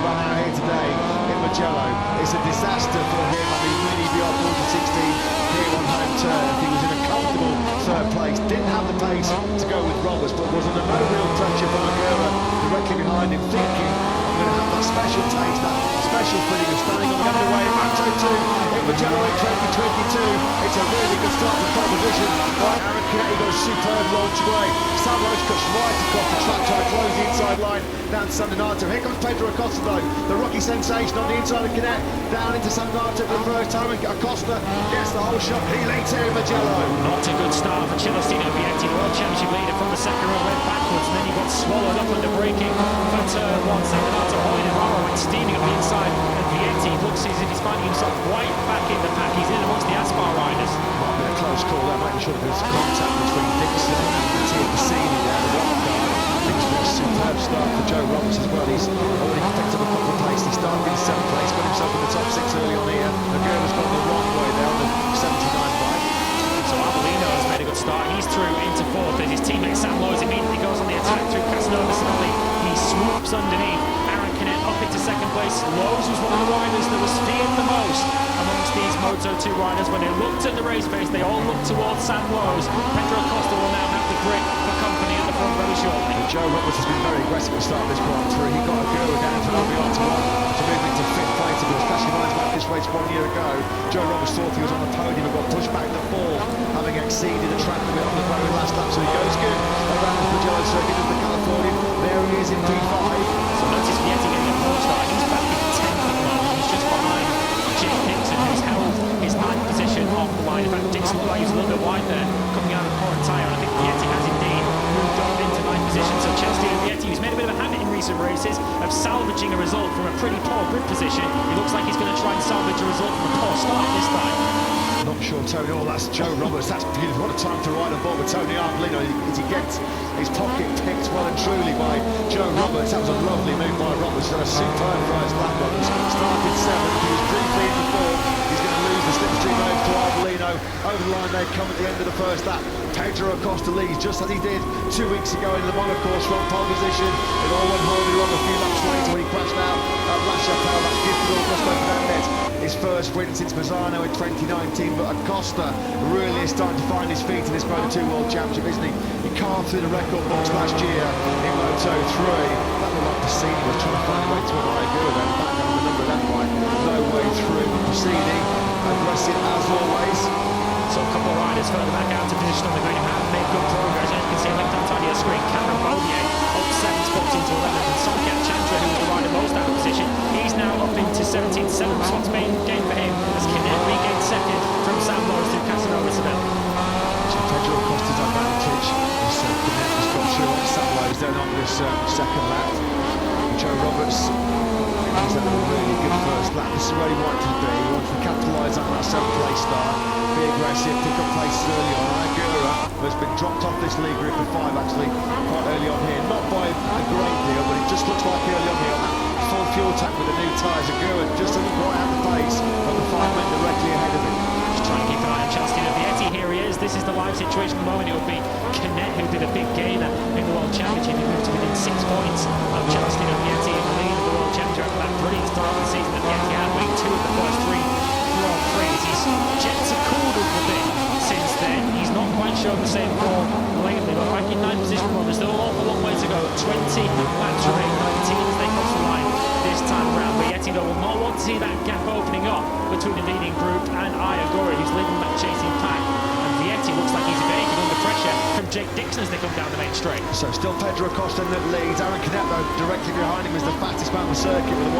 run out here today in Mugello. It's a disaster for him. I mean, really beyond 16 here on home turf. He was in a comfortable third place, didn't have the pace to go with Roberts, but was under no real pressure from Conqueror directly behind him, thinking, I'm going to have that special taste, that special feeling of standing on the underway in Moto2 in Mugello in 2022. It's a really good start to pole position by Aaron Canet. He got a superb launch away. Salvos cuts right across the track, trying to close the inside line down to San Donato. Here comes Pedro Acosta though, the rookie sensation on the inside of Canet, down into San Donato for the first time, and Acosta gets the whole shot. He leads here in Mugello. Not a good start for Celestino Vietti, the World Championship leader from the second row, went backwards, and then he got swallowed up under braking for turn one. San Donato holding him up, went steaming up the inside, and Vietti looks as if he's finding himself right back in the pack. He's in amongst the Aspar riders. Might be a close call there, making sure that there's contact between Dixon and Cassini there, the wild card. Dixon, a superb start for Joe Roberts as well. He's already picked up a couple of places. He started in 7th place, got himself in the top 6 early on here. Aguirre's gone the wrong way there on the 79 bike. So Arbolino has made a good start. He's through into 4th as his teammate Sam Lowe's immediately goes on the attack through Casanova Sinelli. He swoops underneath. Aaron Canet up into 2nd place. Lowe's was one of the riders that was feared the most amongst these Moto2 riders. When they looked at the race pace, they all looked towards Sam Lowe's. Pedro Acosta will now have the grip for company at the front very shortly. Joe Roberts has been very aggressive at the start of this Grand Prix. He got Aguirre down to LBR to 1 to move into 5th place. But especially when I this race 1 year ago, Joe Roberts thought he was on the podium and got pushed back to 4th, having exceeded the track limit on the very last lap. So he goes good around the Mugello Circuit into the Californian. There he is in P5. So notice Vietti getting a poor start. He's back in 10th at the moment. He's just behind Jake Dixon, who's held his 9th position off the line. In fact, Dixon looked like he was a little bit wide there, coming out of the current tyre. I think Vietti has indeed moved up into 9th position. So Celestino Vietti, who's made a bit of a habit in recent races of salvaging a result from a pretty poor grid position, he looks like he's going to try and salvage a result from a poor start this time. Not sure, Tony. Oh, that's Joe Roberts. That's beautiful. What a time to ride on board with Tony Arbolino as he gets his pocket picked well and truly by Joe Roberts. That was a lovely move by Roberts. He's done a superb first lap. Roberts started 7th. He was briefly in the 4th. He's going to lose the slipstream over to Arbolino. Over the line they come at the end of the first lap. Pedro Acosta leads just as he did 2 weeks ago in the Monaco course from pole position. It all went horribly wrong a few laps later when he crashed out at La Chapelle. That gifted Augusto Fernandez his first win since Mazzano in 2019, but Acosta really is starting to find his feet in this Moto2 World Championship, isn't he? He carved through the record books last year in Moto3. That looked like Cassini was trying to find a way to an Aldeguer then, back down the number 11 bike. No way through. Cassini, aggressive as always. So a couple of riders further back out to position on the grid have made good progress. As you can see left-hand side of your screen, Cameron Beaulier up 7 spots into 11th, and Somkiat Chantra, who was the rider most out of position, he's now up into 17th. 7 spots gained for him as Canet regained 2nd from Sam Lowe's to Casanova Sinelli. Pedro Acosta's advantage. So Canet has got through on Sam Lowe's then on this second lap. Joe Roberts, he's had a really good first lap. This is where he wanted to be. He wanted to capitalise on that 7th place start, be aggressive, pick up places early on. Aguirre has been dropped off this league group of 5 actually quite early on here. Not by a great deal, but it just looks like early on here on that full fuel tank with the new tyres. Aguirre just doesn't quite have the pace of the 5 men directly ahead of him. Just trying to keep an eye on Celestino Vietti. Here he is. This is the live situation at the moment. It would be Canet who did a big gainer in the World Championship. He moved to within 6 points of Celestino Vietti in the lead of the World Championship after that brilliant start of the season that Vietti had, winning 2 of the first 3 Grand Prix. He's jets a cooled a bit since then. He's not quite shown the same form lately, but back in 9th position for him, there's still an awful long way to go. 20 laps remain, 19 as they cross the line this time around. Vietti though will not want to see that gap opening up between the leading group and Aldeguer, who's leading that chasing pack. And Vietti looks like he's evading under pressure from Jake Dixon as they come down the main straight. So still Pedro Acosta that leads. Aaron Canet though directly behind him is the fastest man on the circuit with a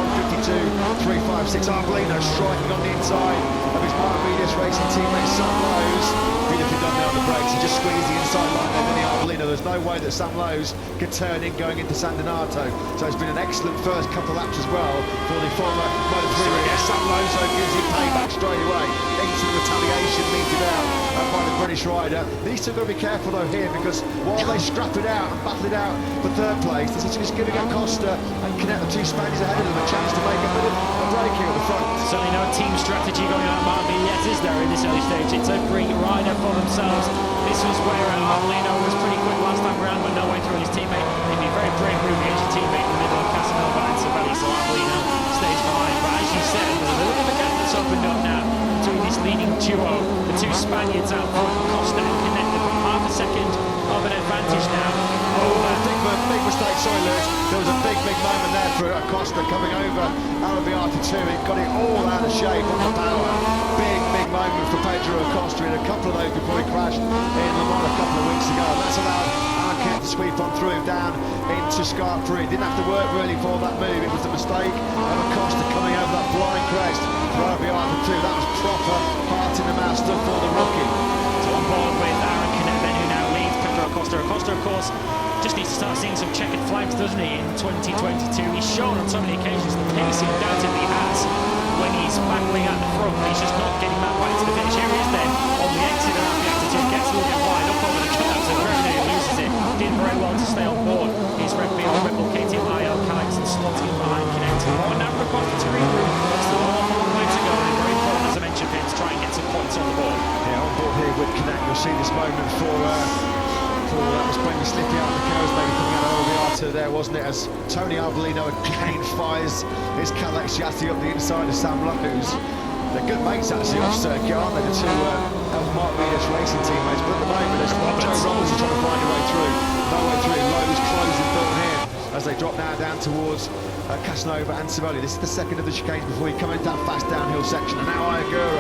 1:52.356. Arbolino striking on the inside of his Marvidas racing teammate Sam Lowe's. Beautifully done there on the brakes. He just squeezed the inside line there, didn't he, Arbolino? There's no way that Sam Lowe's could turn in going into San Donato. So it's been an excellent first couple of laps as well for the former Moto3 racer. Sam Lowe's gives him payback straight away. Instant retaliation meted out by the British rider. These two got to be careful though here, because while they scrap it out and battle it out for 3rd place, this is just giving Acosta and Canet, the 2 Spaniards ahead of them, a chance to make a bit of a break here at the front. Certainly no team strategy going on at Martin yet, is there, in this early stage? It's a free rider for themselves. This was where Arbolino was pretty quick last time around, but no way through his teammate. He'd be very brave moving against your teammate in the middle of Casanova and Savelli, so Arbolino leading duo. The two Spaniards out front, Costa and Canet, they've got half a second of an advantage now. Big mistake, sorry Lewis. There was a big moment there for Acosta coming over Aldeguer to it. Got it all out of shape on the power. Big moment for Pedro Acosta. He had a couple of those before he crashed in Le Mans a couple of weeks ago. That's allowed Arquette to sweep on through down into Prix. Didn't have to work really for that move. It was the mistake of Acosta coming over that blind crest for Aldeguer to 2. That was proper heart in the mouth stuff for the rookie. So on board with Aaron Canet then, who now leads Pedro Acosta. Acosta, of course, just needs to start seeing some checkered flags, doesn't he, in 2022. He's shown on so many occasions the pace he undoubtedly has when he's battling at the front. He's just not getting that right to the finish. Here he is then on the exit around the active, gets a little bit wide up over the cutouts and very nearly loses it. Did very well to stay on board. He's replicating IL Calix and slotting in behind Connect. And now we're across the green room. Still an awful long way to go, and very important, as I mentioned, to try and get some points on the board. Yeah, on board here with Connect, you'll see this moment for that was maybe slipping out of the curves, maybe coming out of the Arta there, wasn't it? As Tony Arbolino again fires his Calix Yassi up the inside of Sam Lowe's. They're good mates actually off circuit, aren't they? The two Mark Meader's racing teammates. But at the moment, as Joe Roberts is trying to find a way through. No way through. Lowe's closing Dalton here as they drop now down towards Casanova and Savoli. This is the second of the chicanes before you come into that fast downhill section. And now Aldeguer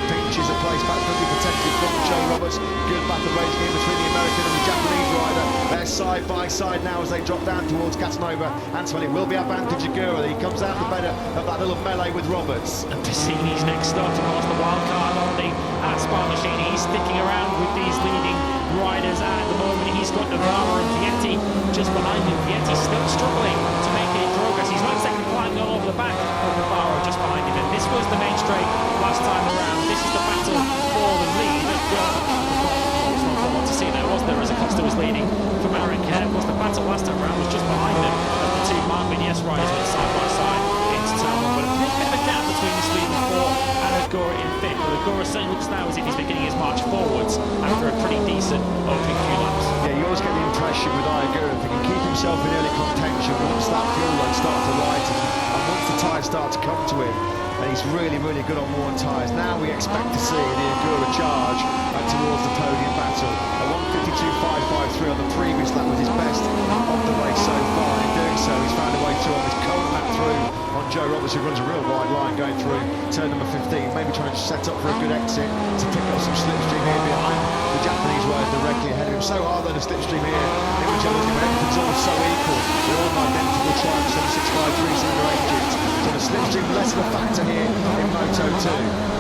pinches a place back, could be protected from Joe Roberts. Good battle racing in between the American and the Japanese rider. They're side by side now as they drop down towards Casanova and Savoli. Will be advantage Aguirre. He comes out the better of that little melee with Roberts. And Piscini's next stop, of course, the wild card on the Spa Machine. He's sticking around with these leading riders, and at the moment he's got Navarro and Vietti just behind him. Vietti's still struggling to make any progress. He's not exactly flying all over the back of Navarro just behind him. And this was the main straight last time around. This is the battle for the lead. What to see there, wasn't there, as Acosta was leading from Aaron Canet. Was the battle last time around was just behind them as the two Mark Vignes riders went side by side into turn one. But a bit of a gap between this leading four and Aguirre in fifth. But Aguirre certainly looks now as if he's beginning his march forwards after a pretty decent opening few laps. Yeah, you always get the impression with Aldeguer, if he can keep himself in early contention once that fuel load starts to lighten and once the tyres start to come to him, and he's really good on worn tyres. Now we expect to see the Aguirre charge towards the podium battle. A 1:52.553 on the previous lap was his best of the race so far. In doing so, he's found a way through on this cold lap through on Joe Roberts, who runs a real wide line going through turn number 15, maybe trying to set up for a good exit to pick up some slipstream here behind the Japanese rider directly ahead of him. So hard though, the slipstream here in Mugello, everything's all so equal. They're all identical Triumph 7653 cylinder engines. So the slipstream less of a factor here in Moto2.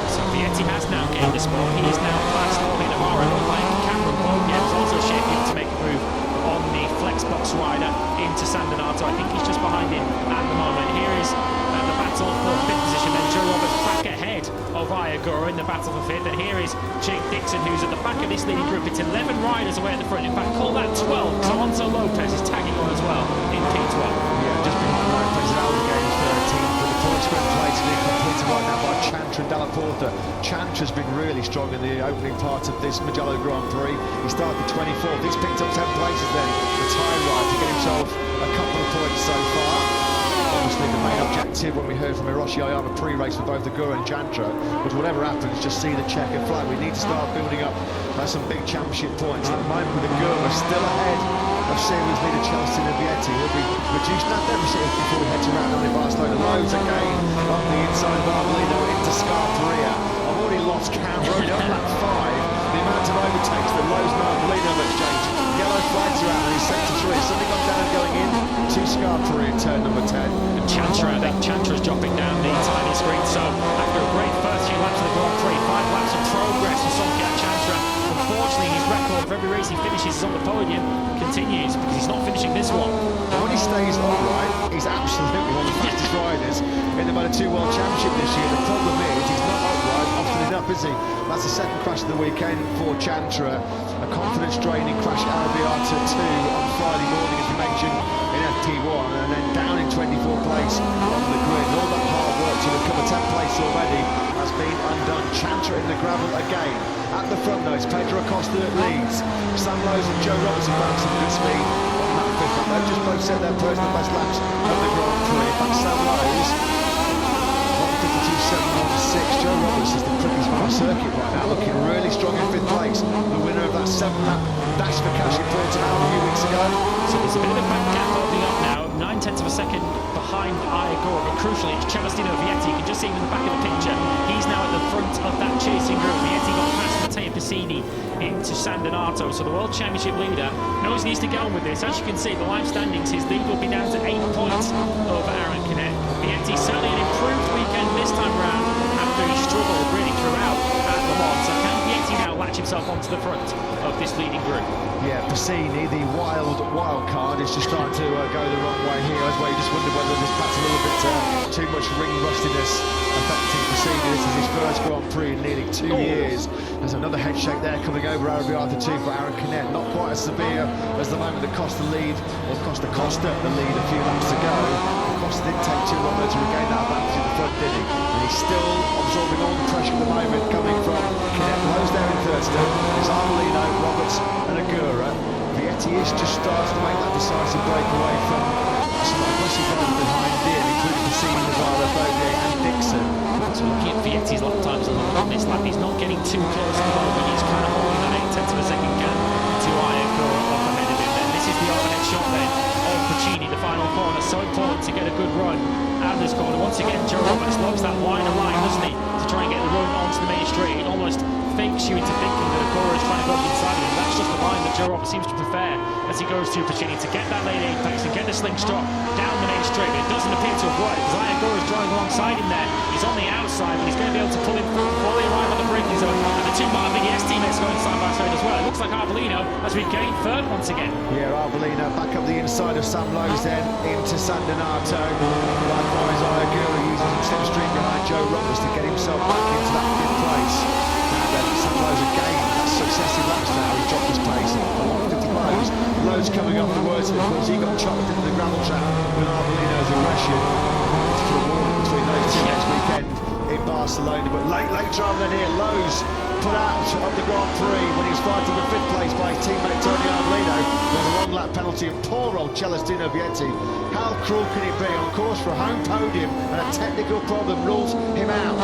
So Vietti has now gained a spot. He is now past Ollie Navarro, like Cameron Bogner is also shaping up to make a move on the Flexbox rider into San Donato. I think he's just behind him at the moment. Here is the battle for fifth position. Then Joe Roberts back ahead of Aldeguer in the battle for fifth. And here is Jake Dixon, who's at the back of this leading group. It's 11 riders away at the front. In fact, call that 12, because Alonso Lopez is tagging on as well in P12. Yeah, just behind Lopez and Aldeguer in 13. But the points spread plays being completed right now by Chantra and Dalla Porta. Chantra's been really strong in the opening part of this Mugello Grand Prix. He started 24th. He's picked up 10 places then, the time ride, to get himself a couple of points so far. Obviously the main objective, when we heard from Hiroshi Ayama pre-race for both Aguirre and Chantra, was whatever happens, just see the checkered flag. We need to start building up some big championship points. At the moment with Aguirre still ahead of series leader Chelsea and Vietti. He'll be reducing that deficit before we head to round in Barcelona. Loads again up the inside of Arbolino into Prix. I've already lost count. We're only on lap 5. The amount of overtakes that Lowe's and Arbolino have exchanged. Yellow flags are out and he's sector 3. Something gone down going in to Prix in turn number 10. And Chantra, I think Chantra's dropping down the tiny screen. So after a great first few laps of the Grand Prix, 5 laps of progress for Somkiat Chantra. Unfortunately, his record for every race he finishes on the podium continues, because he's not finishing this one. And when he stays upright, he's absolutely one of the fastest riders in the Moto2 World Championship this year. The problem is he's not upright often enough, is he? That's the second crash of the weekend for Chantra. A confidence-draining crash at Aldeguer 2 on Friday morning, as you mentioned, in FP1, and then down in 24th place on the grid. All that hard work to recover 10th place already has been undone. Chantra in the gravel again. At the front though, it's Pedro Acosta that leads. Sam Lowe's and Joe Roberts have found some good speed on that fifth lap. They've just both set their personal best laps of the Grand Prix. In fact, Sam Lowe's 1:52.716. Joe Roberts is the quickest on the circuit really strong in 5th place. The winner of that 7-lap dash for cash in Portimao a few weeks ago. So there's a bit of a gap opening up now, 9/10 of a second behind Aldeguer, but crucially it's Celestino Vietti. You can just see him in the back of the picture. He's now at the front of that chasing group. Vietti got past Matteo Pessini into San Donato, so the World Championship leader knows he needs to get on with this. As you can see, the live standings, his lead will be down to 8 points over Aaron Canet. Vietti certainly an improved weekend this time round after he struggled really throughout at Le Mans. So can Vietti now latch himself onto the front of this leading group? Yeah, Pessini, the wild card, is just starting to go the wrong way here. As well, you just wonder whether there's perhaps a little bit too much ring rustiness affecting Pessini. This is his first Grand Prix in nearly 2 years. There's another head shake there coming over Arabiata 2 for Aaron Canet. Not quite as severe as the moment that Costa the lead a few laps ago. Costa didn't take too long though to regain that advantage in the front, did he? And he's still absorbing all the pressure at the moment coming from Canet. Lowe's there in third still. There's Arbolino, Roberts and Agura. Vietti is just starting to make that decisive break away from some aggressive riders behind him, including Pessini, Navarro, Bodier and Dixon. So looking at Vietti's lap times on this lap, he's not getting too close at the moment. He's kind of holding that 8/10 of a second gap to Aldeguer up ahead of him. Then this is the overhead shot then of Puccini, the final corner. So important to get a good run out of this corner. Once again, Joe Roberts loves that wider line, doesn't he, to try and get the run onto the main straight. It almost fakes you into thinking that Agura is trying to go inside of him. That's just the line that Joe Roberts seems to prefer as he goes through Puccini to get that late apex and get the slingshot down the main straight. But it doesn't appear to have worked because Aldeguer is driving alongside him there. He's on the outside, but he's going to be able to pull him through before they arrive on the braking zone. And the two MotoGP teammates going side by side as well. It looks like Arbolino has regained third once again. Yeah, Arbolino back up the inside of Sam Lowe's then into San Donato. Likewise, Aldeguer uses his slipstream behind Joe Roberts to get himself back into that 5th place. And then Sam Lowe's again, that's successive laps now. He's dropped his pace along 50 Lowe's. Lowe's coming off the worst of it, of course. He got chopped into the gravel trap with Arbolino's aggression. For a war between those two next weekend in Barcelona. But later on then here, Lowe's put out of the Grand Prix when he was fighting for 5th place by his teammate Tony Arbolino. There's a long lap penalty and poor old Celestino Vietti. How cruel can it be? On course for a home podium and a technical problem rules him out.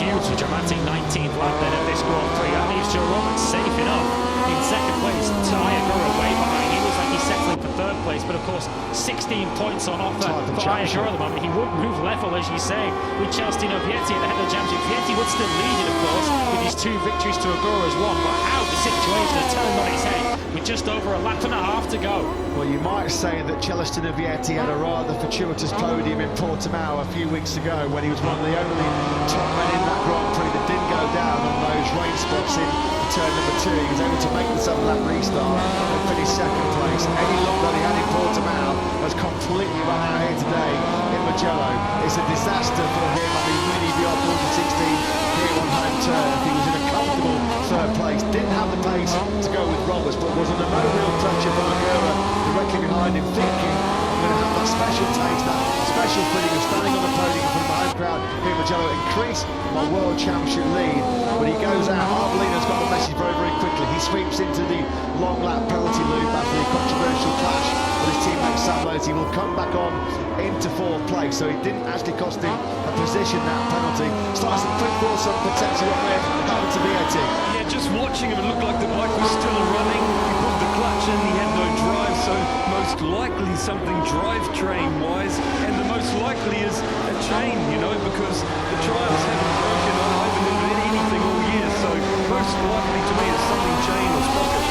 Hugely dramatic 19th lap then of this Grand Prix. That leaves Joe Roberts safe enough in second place. Aldeguer way behind. He looks like he's settling for third place, but of course 16 points on offer for Aldeguer at the moment. He would move level, as you say, with Celestino Vietti at the head of the championship. Vietti would still lead it, of course, with his 2 victories to Agura's 1. But how the situation has turned on its head with just over a lap and a half to go. Well, you might say that Celestino Vietti had a rather fortuitous podium in Portimao a few weeks ago when he was one of the only top men in that Grand Prix that didn't go down on those rain spots in turn number 2. He was able to make the 7-lap restart and finish second place. Any luck that he had in Portimao has completely run out here today in Mugello. It's a disaster for him. I mean, really, beyond 16 here on home turf. He was in a comfortable third place. Didn't have the pace to go with Roberts, but was under no real pressure from Agura directly behind him, thinking, I'm going to have that special taste, that special feeling of standing on the podium in front of my home crowd here in Mugello, increase my World Championship lead. But he goes out. Arbolino's got the message very, very quickly. He sweeps into the long lap penalty loop after the controversial clash with his teammate Sam Lowe's. He will come back on into 4th place, so it didn't actually cost him a position, that penalty. Starts to put forward some potential up there, happened to Vietti. Yeah, just watching him, it looked like the bike was still running. He pulled the clutch in, he had no drive, so most likely something drivetrain-wise, and the most likely is a chain, you know, because the trials haven't broken. I haven't heard anything all year, so most likely to me is something chain or sprockets.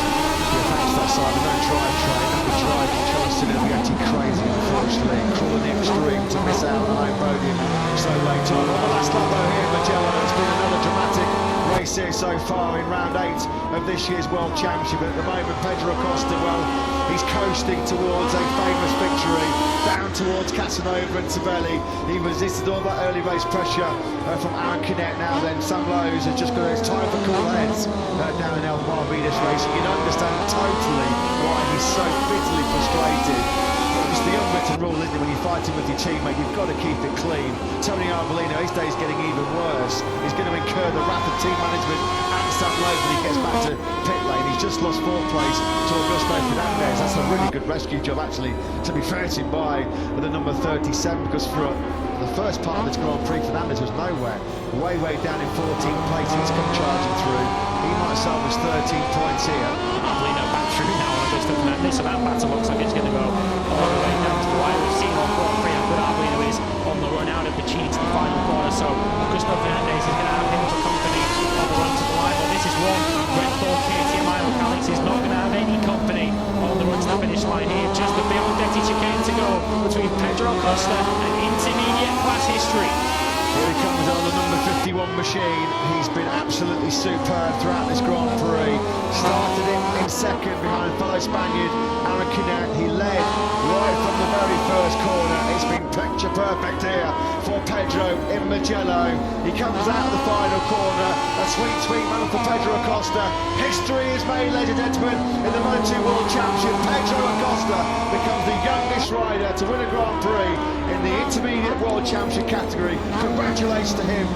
Yeah, thanks to that side, no drivetrain. That would drive Celestino Vietti crazy, unfortunately. Crawling the extreme to miss out on the home podium so late on. On the last lap though here in Mugello, it's been another dramatic race here so far in round 8 of this year's World Championship. At the moment, Pedro Acosta, well, he's coasting towards a famous victory, down towards Casanova and Tabelli. He resisted all that early race pressure from Aaron Canet. Now then, Sam Lowe's has just got his time for cool heads down in El Marvidas race. You can understand totally why he's so bitterly frustrated. It's the unwritten rule, isn't it? When you're fighting with your teammate, you've got to keep it clean. Tony Arbolino, his day's getting even worse. He's going to incur the wrath of team management and Sam Lowe's when he gets back to pit lane. He's just lost 4th place to Augusto Fernandez. That's a really good rescue job, actually, to be fair to him, by the number 37, because for a the first part of this Grand Prix for Fernandez was nowhere. Way down in 14th place, he's come charging through. He might salvage 13 points here. Arbolino back through now on Augusto Fernandez, so that battle looks like it's going to go all the way down to the wire. We've seen on Grand Prix how good Arbolino is on the run out of Tuscany to the final corner, so Augusto Fernandez is going to have him for company on the run to the line. But this is one Red Bull KTM Alex is not going to have any company on the run to the finish line here. Just the Biandetti chicane to go between Pedro Acosta and intermediate class history. Here he comes on the number 51 machine. He's been absolutely superb throughout this Grand Prix. Started in second behind fellow Spaniard Aaron Canet. He led right from the very first corner. It's been picture perfect here for Pedro in Mugello. He comes out of the final corner. A sweet man for Pedro Acosta. History is made, ladies and gentlemen, in the Moto2 World Championship. Pedro Acosta becomes the youngest rider to win a Grand Prix in the Intermediate World Championship category. Congratulations to him.